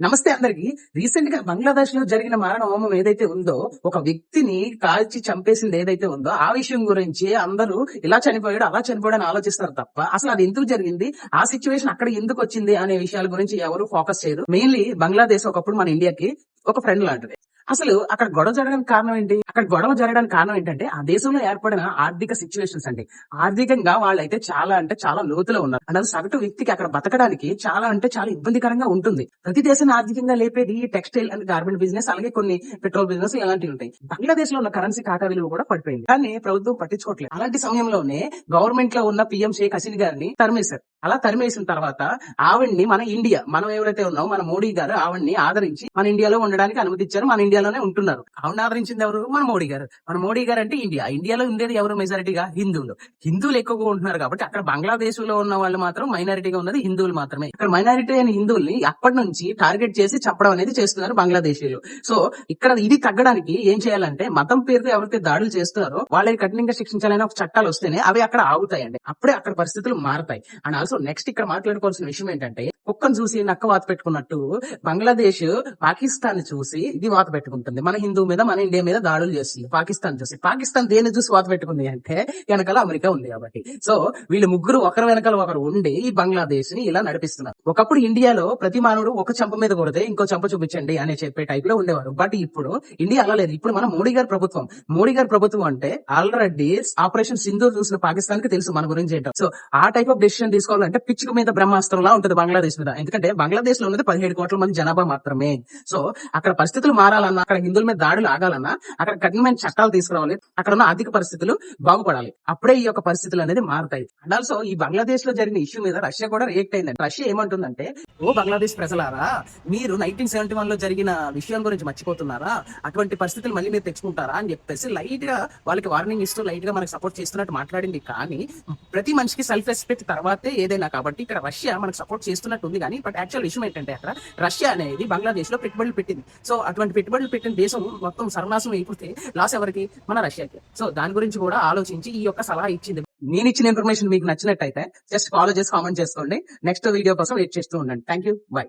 నమస్తే అందరికి. రీసెంట్ గా బంగ్లాదేశ్ లో జరిగిన మారణ హోమం ఏదైతే ఉందో, ఒక వ్యక్తిని కాల్చి చంపేసింది ఏదైతే ఉందో, ఆ విషయం గురించి అందరూ ఇలా చనిపోయాడు అలా చనిపోయాడు అని ఆలోచిస్తారు తప్ప అసలు అది ఎందుకు జరిగింది, ఆ సిచ్యువేషన్ అక్కడ ఎందుకు వచ్చింది అనే విషయాల గురించి ఎవరు ఫోకస్ చేయరు. మెయిన్లీ బంగ్లాదేశ్ ఒకప్పుడు మన ఇండియాకి ఒక ఫ్రెండ్ లాంటిది. అసలు అక్కడ గొడవ జరగడానికి కారణం ఏంటి? అక్కడ గొడవ జరగడానికి కారణం ఏంటంటే ఆ దేశంలో ఏర్పడిన ఆర్థిక సిచ్యువేషన్స్ అండి. ఆర్థికంగా వాళ్ళైతే చాలా అంటే చాలా లోతులో ఉన్నారు. అంటే సగటు వ్యక్తికి అక్కడ బతకడానికి చాలా అంటే చాలా ఇబ్బందికరంగా ఉంటుంది. ప్రతి దేశాన్ని ఆర్థికంగా లేపేది టెక్స్టైల్ అండ్ గార్మెంట్ బిజినెస్, అలాగే కొన్ని పెట్రోల్ బిజినెస్ ఇలాంటివి ఉంటాయి. బంగ్లాదేశ్ లో ఉన్న కరెన్సీ కాటా విలువ కూడా పడిపోయింది. కానీ ప్రభుత్వం పట్టించుకోవట్లేదు. అలాంటి సమయంలోనే గవర్నమెంట్ లో ఉన్న పిఎం షేక్ హసీనా గారిని తరిమేశారు. అలా తరిమేసిన తర్వాత ఆవిడ్ని మన ఇండియా, మనం ఎవరైతే ఉన్నామో మన మోడీ గారు ఆవిడ్ని ఆదరించి మన ఇండియాలో ఉండడానికి అనుమతిచ్చారు. మన ఇండియాలోనే ఉంటున్నారు. ఆవిడని ఆదరించింది ఎవరు? మన మోడీ గారు. మన మోడీ గారు అంటే ఇండియాలో ఉండేది ఎవరు? మెజారిటీగా హిందువులు ఎక్కువగా ఉంటున్నారు. కాబట్టి అక్కడ బంగ్లాదేశ్ లో ఉన్న వాళ్ళు మాత్రం మైనారిటీగా ఉన్నది హిందువులు మాత్రమే. ఇక్కడ మైనారిటీ అయిన హిందువుల్ని అప్పటి నుంచి టార్గెట్ చేసి చంపడం అనేది చేస్తున్నారు బంగ్లాదేశీయులు. సో ఇక్కడ ఇది తగ్గడానికి ఏం చేయాలంటే, మతం పేరుతో ఎవరైతే దాడులు చేస్తున్నారో వాళ్ళని కఠినంగా శిక్షించాలని ఒక చట్టాలు వస్తేనే అవి అక్కడ ఆగుతాయండి. అప్పుడే అక్కడ పరిస్థితులు మారతాయి. అండ్ ఆల్సో నెక్స్ట్ ఇక్కడ మాట్లాడుకోవాల్సిన విషయం ఏంటంటే, కుక్కను చూసి నక్క వాత పెట్టుకున్నట్టు బంగ్లాదేశ్ పాకిస్తాన్ చూసి ఇది వాత పెట్టుకుంటుంది. మన హిందూ మీద, మన ఇండియా మీద దాడులు చేస్తుంది పాకిస్తాన్ చూసి. పాకిస్తాన్ దేని చూసి వాత పెట్టుకుంది అంటే, వెనకాల అమెరికా ఉంది కాబట్టి. సో వీళ్ళు ముగ్గురు ఒకరి వెనకాల ఒకరు ఉండి ఈ బంగ్లాదేశ్ ని ఇలా నడిపిస్తున్నారు. ఒకప్పుడు ఇండియాలో ప్రతి మానవుడు ఒక చెంప మీద కొడితే ఇంకో చెంప చూపించండి అని చెప్పే టైప్ లో ఉండేవారు. బట్ ఇప్పుడు ఇండియా అలా లేదు. ఇప్పుడు మన మోడీ గారి ప్రభుత్వం అంటే ఆల్రెడీ ఆపరేషన్ సింధూర్ చూసిన పాకిస్తాన్ కి తెలుసు మన గురించి ఏంటో. సో ఆ టైప్ ఆఫ్ డెసిషన్ తీసుకోవాలంటే పిచ్చుక మీద బ్రహ్మాస్త్రంలా ఉంటుంది బంగ్లాదేశ్ మీద. ఎందుకంటే బంగ్లాదేశ్ లో ఉన్నది 17 కోట్ల మంది జనాభా మాత్రమే. సో అక్కడ పరిస్థితులు మారాలన్నా, అక్కడ హిందువుల మీద దాడులు ఆగాలన్నా అక్కడ కఠినమైన చట్టాలు తీసుకురావాలి. అక్కడ ఉన్న ఆర్థిక పరిస్థితులు బాగుపడాలి. అప్పుడే ఈ యొక్క పరిస్థితులు అనేది మారుతాయి. అండ్ ఆల్సో ఈ బంగ్లాదేశ్ లో జరిగిన ఇష్యూ మీద రష్యా కూడా రియాక్ట్ అయిందండి. రష్యా ఏమంటుందంటే, ఓ బంగ్లాదేశ్ ప్రజలారా, మీరు 1971 లో జరిగిన విషయం గురించి మర్చిపోతున్నారా? అటువంటి పరిస్థితులు మళ్ళీ మీరు తెచ్చుకుంటారా అని చెప్పేసి లైట్ గా వాళ్ళకి వార్నింగ్ ఇస్తూ లైట్ గా మనకు సపోర్ట్ చేస్తున్నట్టు మాట్లాడింది. కానీ ప్రతి మనిషికి సెల్ఫ్ రెస్పెక్ట్ తర్వాతే ఏదైనా. కాబట్టి ఇక్కడ రష్యా మనకు సపోర్ట్ చేస్తున్నట్టు ఉంది. కానీ బట్ యాక్చువల్ విషయం ఏంటంటే, అక్కడ రష్యా అనేది బంగ్లాదేశ్ లో పెట్టుబడులు పెట్టింది. సో అటువంటి పెట్టుబడులు పెట్టిన దేశం మొత్తం సర్వనాశనం అయిపోతే లాస్ ఎవరికి? మన రష్యాకి. సో దాని గురించి కూడా ఆలోచించి ఈ యొక్క సలహా ఇచ్చింది. నేను ఇచ్చిన ఇన్ఫర్మేషన్ మీకు నచ్చినట్టయితే జస్ట్ ఫాలో చేసి కామెంట్ చేసుకోండి. నెక్స్ట్ వీడియో కోసం వెయిట్ చేస్తూ ఉండండి. Thank you. బై.